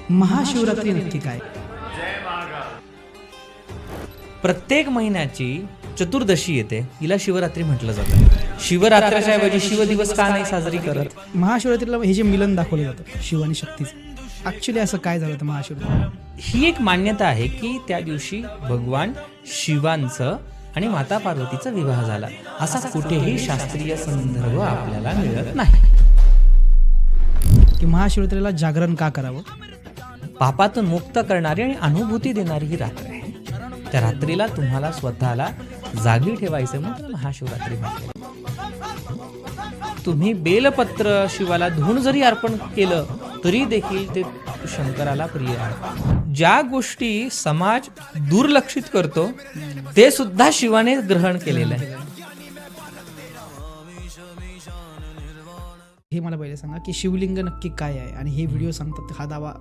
महाशिवरात्री नक्की काय? प्रत्येक महिन्याची चतुर्दशी येते, हिला शिवरात्री म्हटलं जातं. शिवरात्रीच्या ऐवजी शिवदिवस का नाही साजरी करत? महाशिवरात्रीला हे जे मिलन दाखवलं जातं शिव आणि शक्तीचं, ऍक्च्युली असं काय झालं होतं महाशिवरात्री? ही एक मान्यता आहे की त्या दिवशी भगवान शिवांचं आणि माता पार्वतीचा विवाह झाला, असा कुठेही शास्त्रीय संदर्भ आपल्याला मिळत नाही. की महाशिवरात्रीला जागरण का करावं? पापातून मुक्त करणारी आणि अनुभूती देणारी ही रात्र आहे. त्या रात्रीला तुम्हाला स्वतःला जागी ठेवायचं म्हणून महाशिवरात्री म्हणते. तुम्ही बेलपत्र शिवाला धुवून जरी अर्पण केलं तरी देखील ते शंकराला प्रिय आहे. ज्या गोष्टी समाज दुर्लक्षित करतो ते सुद्धा शिवाने ग्रहण केलेलं आहे. हे मला पहिले सांगा की शिवलिंग नक्की काय आहे, आणि हे व्हिडिओ सांगतात हा दावा